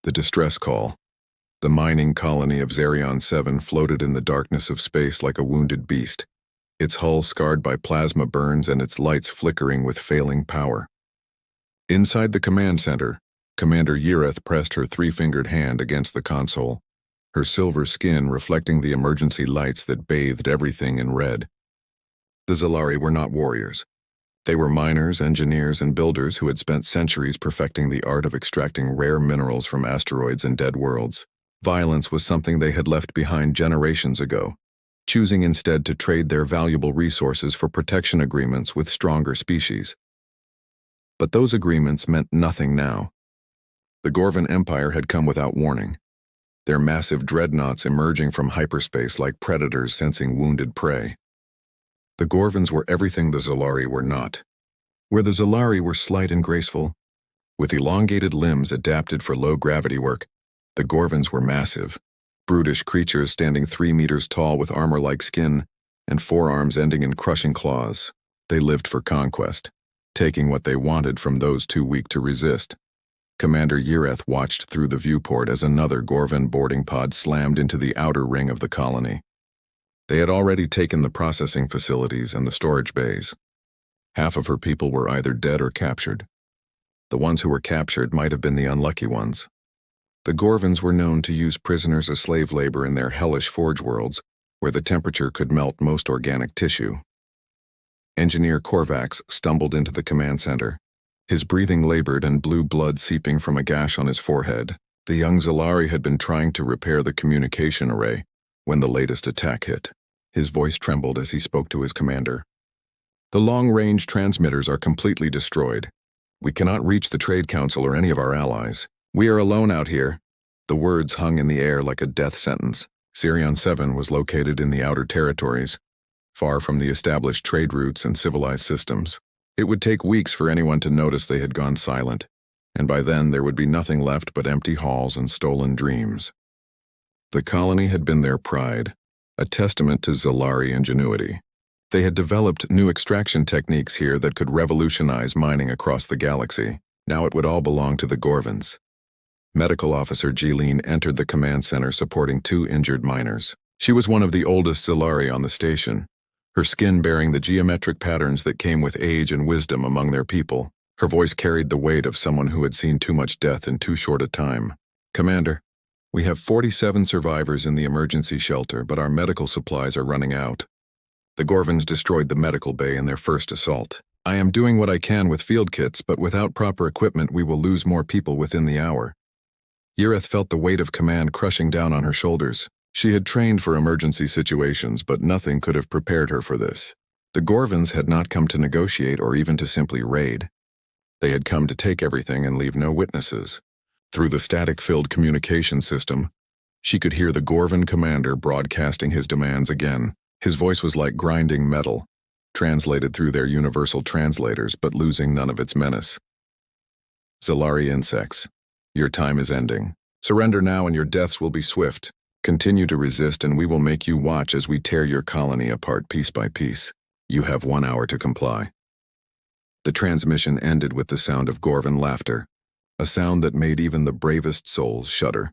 The distress call. The mining colony of Xerion 7 floated in the darkness of space like a wounded beast, its hull scarred by plasma burns and its lights flickering with failing power. Inside the command center, Commander Yereth pressed her three-fingered hand against the console, her silver skin reflecting the emergency lights that bathed everything in red. The Zalari were not warriors. They were miners, engineers, and builders who had spent centuries perfecting the art of extracting rare minerals from asteroids and dead worlds. Violence was something they had left behind generations ago, choosing instead to trade their valuable resources for protection agreements with stronger species. But those agreements meant nothing now. The Gorvan Empire had come without warning, their massive dreadnoughts emerging from hyperspace like predators sensing wounded prey. The Gorvans were everything the Zalari were not. Where the Zalari were slight and graceful, with elongated limbs adapted for low-gravity work, the Gorvans were massive, brutish creatures standing 3 meters tall with armor-like skin and forearms ending in crushing claws. They lived for conquest, taking what they wanted from those too weak to resist. Commander Yereth watched through the viewport as another Gorvan boarding pod slammed into the outer ring of the colony. They had already taken the processing facilities and the storage bays. Half of her people were either dead or captured. The ones who were captured might have been the unlucky ones. The Gorvans were known to use prisoners as slave labor in their hellish forge worlds, where the temperature could melt most organic tissue. Engineer Korvax stumbled into the command center, his breathing labored and blue blood seeping from a gash on his forehead. The young Zalari had been trying to repair the communication array when the latest attack hit. His voice trembled as he spoke to his commander. The long-range transmitters are completely destroyed. We cannot reach the Trade Council or any of our allies. We are alone out here. The words hung in the air like a death sentence. Xerion 7 was located in the outer territories, far from the established trade routes and civilized systems. It would take weeks for anyone to notice they had gone silent, and by then there would be nothing left but empty halls and stolen dreams. The colony had been their pride, a testament to Zalari ingenuity. They had developed new extraction techniques here that could revolutionize mining across the galaxy. Now it would all belong to the Gorvans. Medical Officer Jeline entered the command center supporting 2 injured miners. She was one of the oldest Zalari on the station, her skin bearing the geometric patterns that came with age and wisdom among their people. Her voice carried the weight of someone who had seen too much death in too short a time. Commander, we have 47 survivors in the emergency shelter, but our medical supplies are running out. The Gorvans destroyed the medical bay in their first assault. I am doing what I can with field kits, but without proper equipment we will lose more people within the hour. Yereth felt the weight of command crushing down on her shoulders. She had trained for emergency situations, but nothing could have prepared her for this. The Gorvans had not come to negotiate or even to simply raid. They had come to take everything and leave no witnesses. Through the static-filled communication system, she could hear the Gorvan commander broadcasting his demands again. His voice was like grinding metal, translated through their universal translators but losing none of its menace. Zalari insects, your time is ending. Surrender now and your deaths will be swift. Continue to resist and we will make you watch as we tear your colony apart piece by piece. You have 1 hour to comply. The transmission ended with the sound of Gorvan laughter, a sound that made even the bravest souls shudder.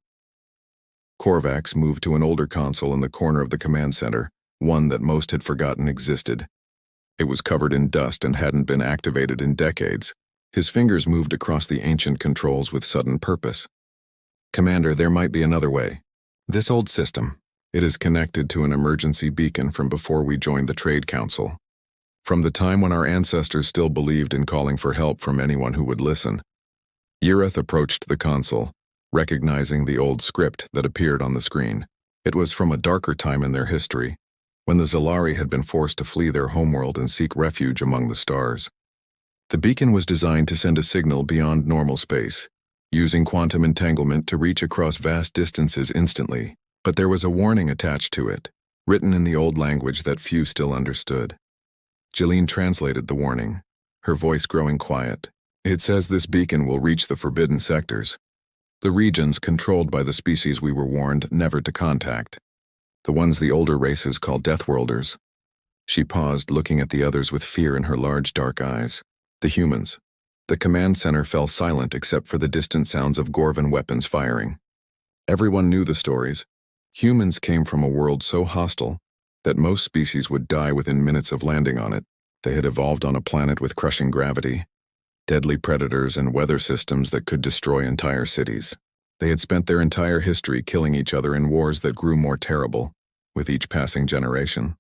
Korvax moved to an older console in the corner of the command center, one that most had forgotten existed. It was covered in dust and hadn't been activated in decades. His fingers moved across the ancient controls with sudden purpose. Commander, there might be another way. This old system, it is connected to an emergency beacon from before we joined the Trade Council. From the time when our ancestors still believed in calling for help from anyone who would listen. Yereth approached the console, recognizing the old script that appeared on the screen. It was from a darker time in their history, when the Zalari had been forced to flee their homeworld and seek refuge among the stars. The beacon was designed to send a signal beyond normal space, using quantum entanglement to reach across vast distances instantly, but there was a warning attached to it, written in the old language that few still understood. Jeline translated the warning, her voice growing quiet. It says this beacon will reach the forbidden sectors, the regions controlled by the species we were warned never to contact, the ones the older races call Deathworlders. She paused, looking at the others with fear in her large dark eyes. The humans, The command center fell silent except for the distant sounds of Gorvan weapons firing. Everyone knew the stories. Humans came from a world so hostile that most species would die within minutes of landing on it. They had evolved on a planet with crushing gravity, deadly predators, and weather systems that could destroy entire cities. They had spent their entire history killing each other in wars that grew more terrible with each passing generation.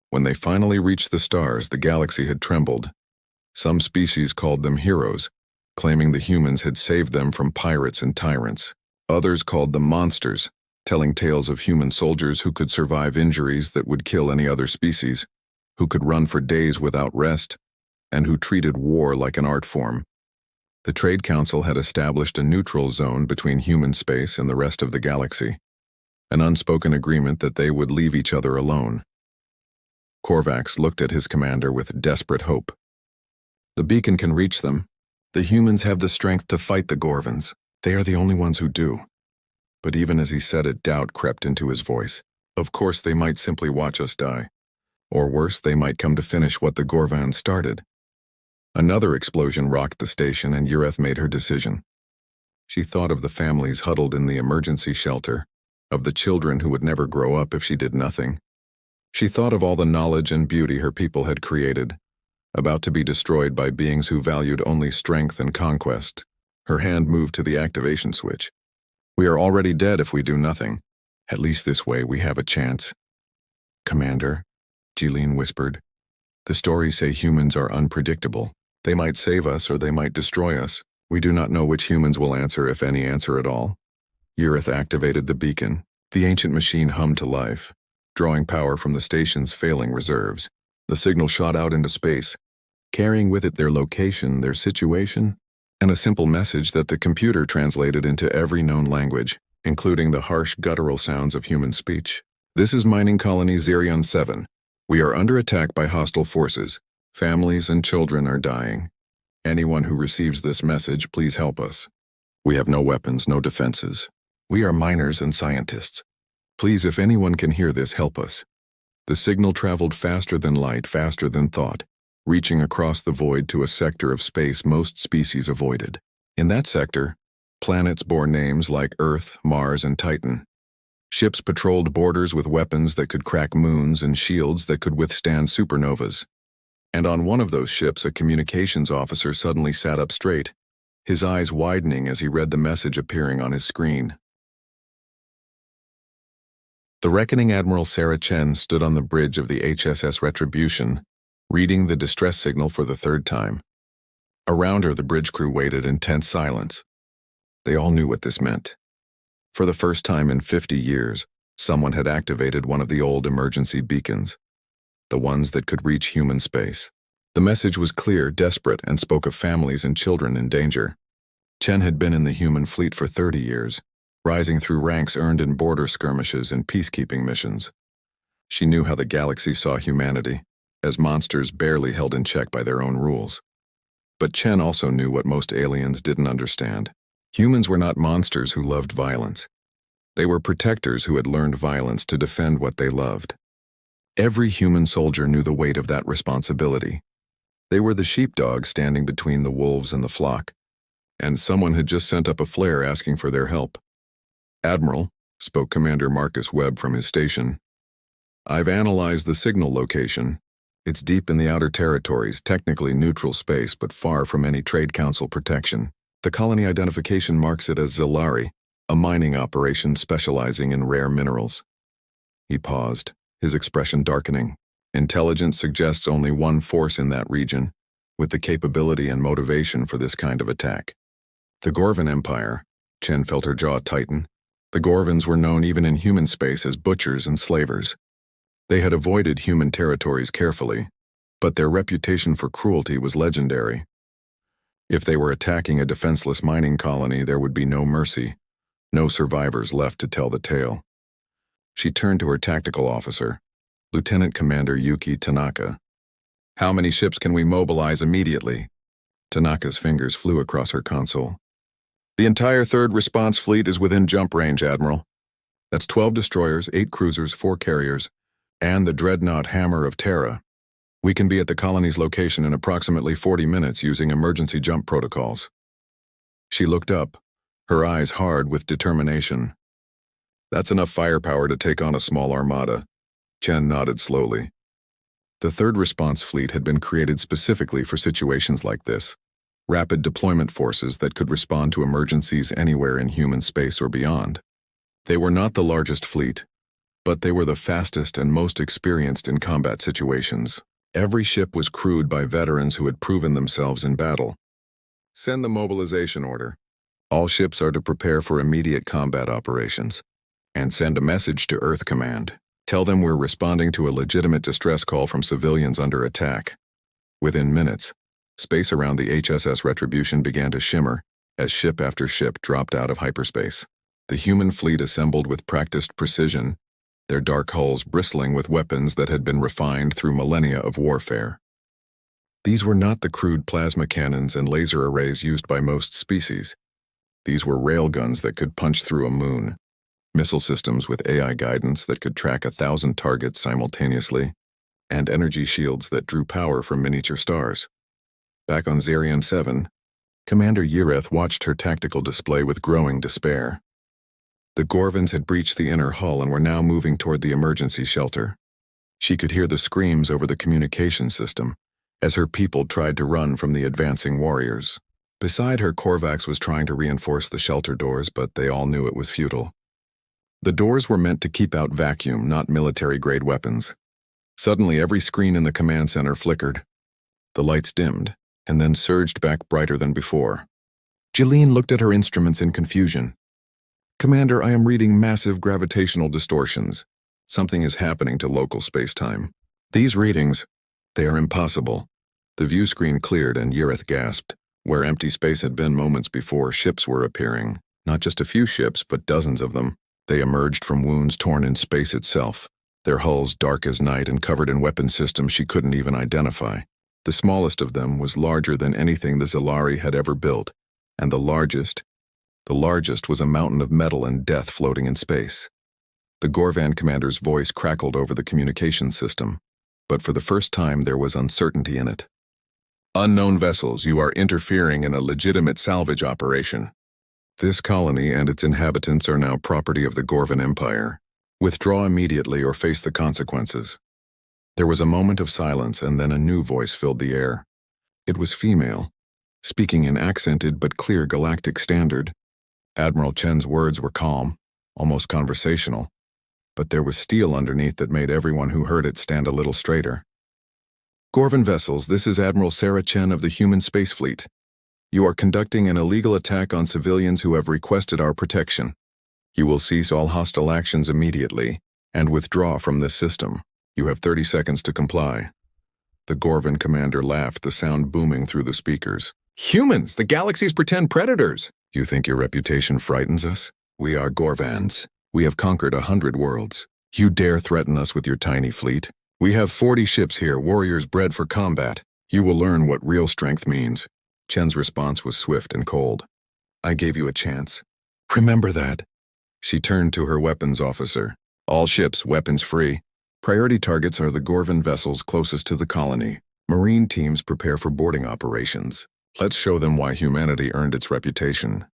When they finally reached the stars, the galaxy had trembled. Some species called them heroes, claiming the humans had saved them from pirates and tyrants. Others called them monsters, telling tales of human soldiers who could survive injuries that would kill any other species, who could run for days without rest, and who treated war like an art form. The Trade Council had established a neutral zone between human space and the rest of the galaxy, an unspoken agreement that they would leave each other alone. Korvax looked at his commander with desperate hope. The beacon can reach them. The humans have the strength to fight the Gorvans. They are the only ones who do. But even as he said it, doubt crept into his voice. Of course, they might simply watch us die. Or worse, they might come to finish what the Gorvans started. Another explosion rocked the station, and Ureth made her decision. She thought of the families huddled in the emergency shelter, of the children who would never grow up if she did nothing. She thought of all the knowledge and beauty her people had created, about to be destroyed by beings who valued only strength and conquest. Her hand moved to the activation switch. We are already dead if we do nothing. At least this way we have a chance. Commander, Jeline whispered, the stories say humans are unpredictable. They might save us or they might destroy us. We do not know which humans will answer, if any answer at all. Ureth activated the beacon. The ancient machine hummed to life, drawing power from the station's failing reserves. The signal shot out into space, carrying with it their location, their situation, and a simple message that the computer translated into every known language, including the harsh guttural sounds of human speech. This is mining colony Zerion 7. We are under attack by hostile forces. Families and children are dying. Anyone who receives this message, please help us. We have no weapons, no defenses. We are miners and scientists. Please, if anyone can hear this, help us. The signal traveled faster than light, faster than thought, reaching across the void to a sector of space most species avoided. In that sector, planets bore names like Earth, Mars, and Titan. Ships patrolled borders with weapons that could crack moons and shields that could withstand supernovas. And on one of those ships, a communications officer suddenly sat up straight, his eyes widening as he read the message appearing on his screen. The reckoning Admiral Sarah Chen stood on the bridge of the HSS Retribution, reading the distress signal for the third time. Around her, the bridge crew waited in tense silence. They all knew what this meant. For the first time in 50 years, someone had activated one of the old emergency beacons, the ones that could reach human space. The message was clear, desperate, and spoke of families and children in danger. Chen had been in the human fleet for 30 years, rising through ranks earned in border skirmishes and peacekeeping missions. She knew how the galaxy saw humanity, as monsters barely held in check by their own rules. But Chen also knew what most aliens didn't understand. Humans were not monsters who loved violence. They were protectors who had learned violence to defend what they loved. Every human soldier knew the weight of that responsibility. They were the sheepdog standing between the wolves and the flock, and someone had just sent up a flare asking for their help. Admiral, spoke Commander Marcus Webb from his station, I've analyzed the signal location. It's deep in the outer territories, technically neutral space, but far from any Trade Council protection. The colony identification marks it as Zilari, a mining operation specializing in rare minerals. He paused, his expression darkening. Intelligence suggests only one force in that region, with the capability and motivation for this kind of attack. The Gorvan Empire. Chen felt her jaw tighten. The Gorvans were known even in human space as butchers and slavers. They had avoided human territories carefully, but their reputation for cruelty was legendary. If they were attacking a defenseless mining colony, there would be no mercy, no survivors left to tell the tale. She turned to her tactical officer, Lieutenant Commander Yuki Tanaka. How many ships can we mobilize immediately? Tanaka's fingers flew across her console. The entire 3rd Response Fleet is within jump range, Admiral. That's 12 destroyers, 8 cruisers, 4 carriers, and the dreadnought Hammer of Terra. We can be at the colony's location in approximately 40 minutes using emergency jump protocols. She looked up, her eyes hard with determination. That's enough firepower to take on a small armada. Chen nodded slowly. The third response fleet had been created specifically for situations like this. Rapid deployment forces that could respond to emergencies anywhere in human space or beyond. They were not the largest fleet, but they were the fastest and most experienced in combat situations. Every ship was crewed by veterans who had proven themselves in battle. Send the mobilization order. All ships are to prepare for immediate combat operations. And send a message to Earth Command. Tell them we're responding to a legitimate distress call from civilians under attack. Within minutes, space around the HSS Retribution began to shimmer as ship after ship dropped out of hyperspace. The human fleet assembled with practiced precision, their dark hulls bristling with weapons that had been refined through millennia of warfare. These were not the crude plasma cannons and laser arrays used by most species. These were railguns that could punch through a moon, missile systems with AI guidance that could track 1,000 targets simultaneously, and energy shields that drew power from miniature stars. Back on Zerion 7, Commander Yireth watched her tactical display with growing despair. The Gorvans had breached the inner hull and were now moving toward the emergency shelter. She could hear the screams over the communication system as her people tried to run from the advancing warriors. Beside her, Korvax was trying to reinforce the shelter doors, but they all knew it was futile. The doors were meant to keep out vacuum, not military-grade weapons. Suddenly, every screen in the command center flickered. The lights dimmed, and then surged back brighter than before. Jeline looked at her instruments in confusion. Commander, I am reading massive gravitational distortions. Something is happening to local spacetime. These readings, they are impossible. The view screen cleared and Yireth gasped. Where empty space had been moments before, ships were appearing. Not just a few ships, but dozens of them. They emerged from wounds torn in space itself, their hulls dark as night and covered in weapon systems she couldn't even identify. The smallest of them was larger than anything the Zalari had ever built, and the largest was a mountain of metal and death floating in space. The Gorvan commander's voice crackled over the communication system, but for the first time there was uncertainty in it. Unknown vessels, you are interfering in a legitimate salvage operation. This colony and its inhabitants are now property of the Gorvan Empire. Withdraw immediately or face the consequences. There was a moment of silence and then a new voice filled the air. It was female, speaking in accented but clear galactic standard. Admiral Chen's words were calm, almost conversational, but there was steel underneath that made everyone who heard it stand a little straighter. Gorvan vessels, this is Admiral Sarah Chen of the Human Space Fleet. You are conducting an illegal attack on civilians who have requested our protection. You will cease all hostile actions immediately and withdraw from this system. You have 30 seconds to comply. The Gorvan commander laughed, the sound booming through the speakers. Humans, the galaxy's pretend predators! You think your reputation frightens us? We are Gorvans. We have conquered 100 worlds. You dare threaten us with your tiny fleet? We have 40 ships here, warriors bred for combat. You will learn what real strength means. Chen's response was swift and cold. I gave you a chance. Remember that. She turned to her weapons officer. All ships, weapons free. Priority targets are the Gorvan vessels closest to the colony. Marine teams prepare for boarding operations. Let's show them why humanity earned its reputation.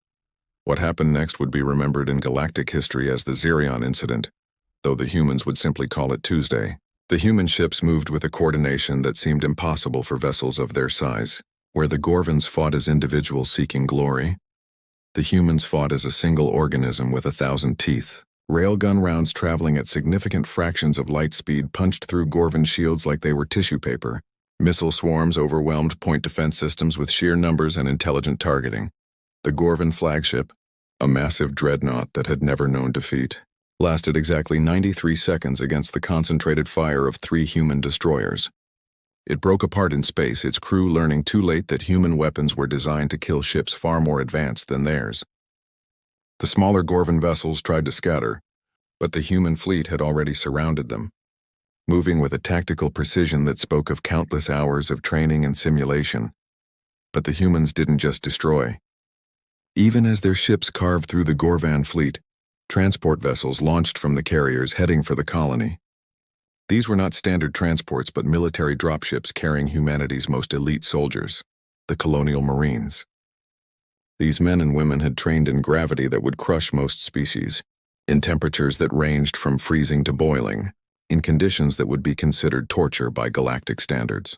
What happened next would be remembered in galactic history as the Zerion incident, though the humans would simply call it Tuesday. The human ships moved with a coordination that seemed impossible for vessels of their size. Where the Gorvans fought as individuals seeking glory, the humans fought as a single organism with 1,000 teeth. Railgun rounds traveling at significant fractions of light speed punched through Gorvan shields like they were tissue paper. Missile swarms overwhelmed point defense systems with sheer numbers and intelligent targeting. The Gorvan flagship, a massive dreadnought that had never known defeat, lasted exactly 93 seconds against the concentrated fire of 3 human destroyers. It broke apart in space, its crew learning too late that human weapons were designed to kill ships far more advanced than theirs. The smaller Gorvan vessels tried to scatter, but the human fleet had already surrounded them, moving with a tactical precision that spoke of countless hours of training and simulation. But the humans didn't just destroy. Even as their ships carved through the Gorvan fleet, transport vessels launched from the carriers heading for the colony. These were not standard transports but military dropships carrying humanity's most elite soldiers, the colonial Marines. These men and women had trained in gravity that would crush most species, in temperatures that ranged from freezing to boiling, in conditions that would be considered torture by galactic standards.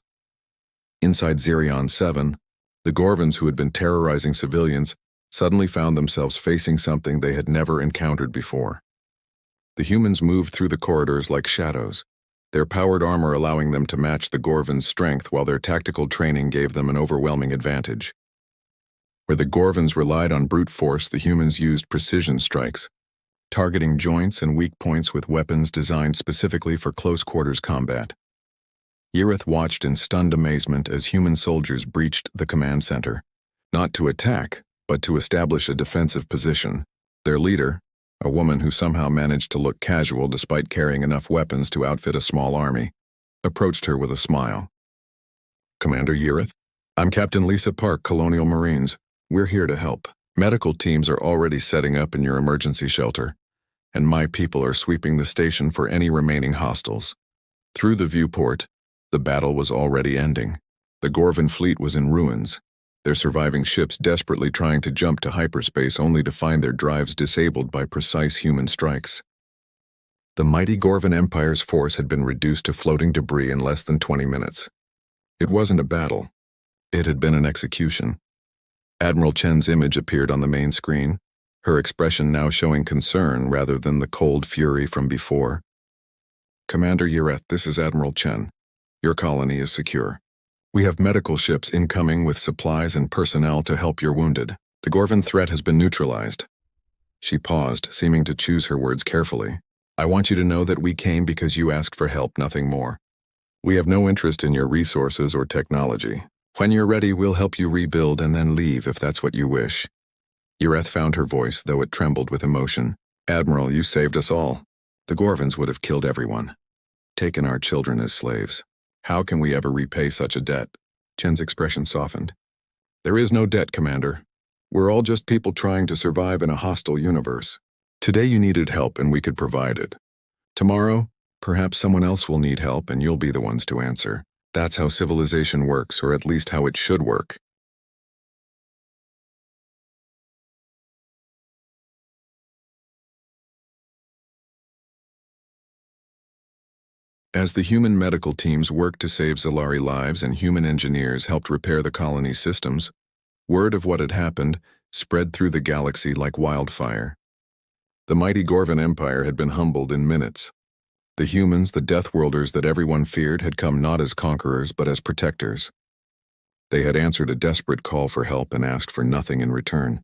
Inside Zerion 7, the Gorvans who had been terrorizing civilians suddenly found themselves facing something they had never encountered before. The humans moved through the corridors like shadows, their powered armor allowing them to match the Gorvans' strength while their tactical training gave them an overwhelming advantage. Where the Gorvans relied on brute force, the humans used precision strikes, targeting joints and weak points with weapons designed specifically for close-quarters combat. Yrith watched in stunned amazement as human soldiers breached the command center, not to attack, but to establish a defensive position. Their leader, a woman who somehow managed to look casual despite carrying enough weapons to outfit a small army, approached her with a smile. "Commander Yrith, I'm Captain Lisa Park, Colonial Marines. We're here to help. Medical teams are already setting up in your emergency shelter, and my people are sweeping the station for any remaining hostiles." Through the viewport, the battle was already ending. The Gorvan fleet was in ruins, their surviving ships desperately trying to jump to hyperspace only to find their drives disabled by precise human strikes. The mighty Gorvan Empire's force had been reduced to floating debris in less than 20 minutes. It wasn't a battle. It had been an execution. Admiral Chen's image appeared on the main screen, her expression now showing concern rather than the cold fury from before. "Commander Yrith, this is Admiral Chen. Your colony is secure. We have medical ships incoming with supplies and personnel to help your wounded. The Gorvan threat has been neutralized." She paused, seeming to choose her words carefully. "I want you to know that we came because you asked for help, nothing more. We have no interest in your resources or technology. When you're ready, we'll help you rebuild and then leave if that's what you wish." Yrith found her voice, though it trembled with emotion. "Admiral, you saved us all. The Gorvans would have killed everyone, taken our children as slaves. How can we ever repay such a debt?" Chen's expression softened. "There is no debt, Commander. We're all just people trying to survive in a hostile universe. Today you needed help and we could provide it. Tomorrow, perhaps someone else will need help and you'll be the ones to answer. That's how civilization works, or at least how it should work." As the human medical teams worked to save Zalari lives and human engineers helped repair the colony's systems, word of what had happened spread through the galaxy like wildfire. The mighty Gorvan Empire had been humbled in minutes. The humans, the Deathworlders that everyone feared, had come not as conquerors but as protectors. They had answered a desperate call for help and asked for nothing in return.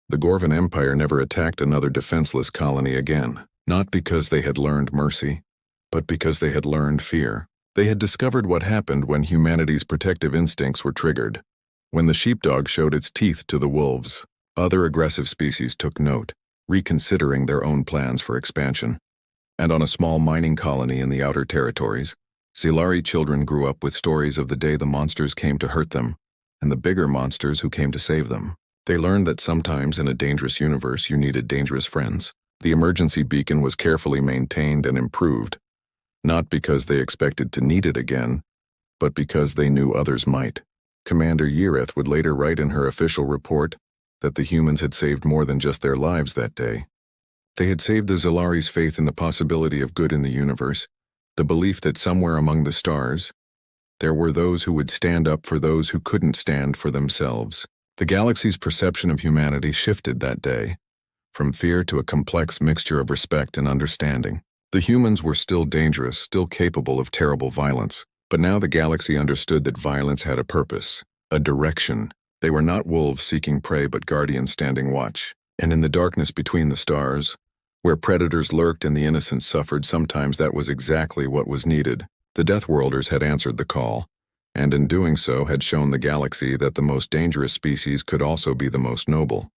The Gorvan Empire never attacked another defenseless colony again, not because they had learned mercy, but because they had learned fear. They had discovered what happened when humanity's protective instincts were triggered. When the sheepdog showed its teeth to the wolves, other aggressive species took note, reconsidering their own plans for expansion. And on a small mining colony in the outer territories, Zalari children grew up with stories of the day the monsters came to hurt them, and the bigger monsters who came to save them. They learned that sometimes in a dangerous universe you needed dangerous friends. The emergency beacon was carefully maintained and improved, not because they expected to need it again, but because they knew others might. Commander Yrith would later write in her official report that the humans had saved more than just their lives that day. They had saved the Zalari's faith in the possibility of good in the universe, the belief that somewhere among the stars, there were those who would stand up for those who couldn't stand for themselves. The galaxy's perception of humanity shifted that day, from fear to a complex mixture of respect and understanding. The humans were still dangerous, still capable of terrible violence, but now the galaxy understood that violence had a purpose, a direction. They were not wolves seeking prey but guardians standing watch. And in the darkness between the stars, where predators lurked and the innocent suffered, sometimes that was exactly what was needed. The Deathworlders had answered the call, and in doing so had shown the galaxy that the most dangerous species could also be the most noble.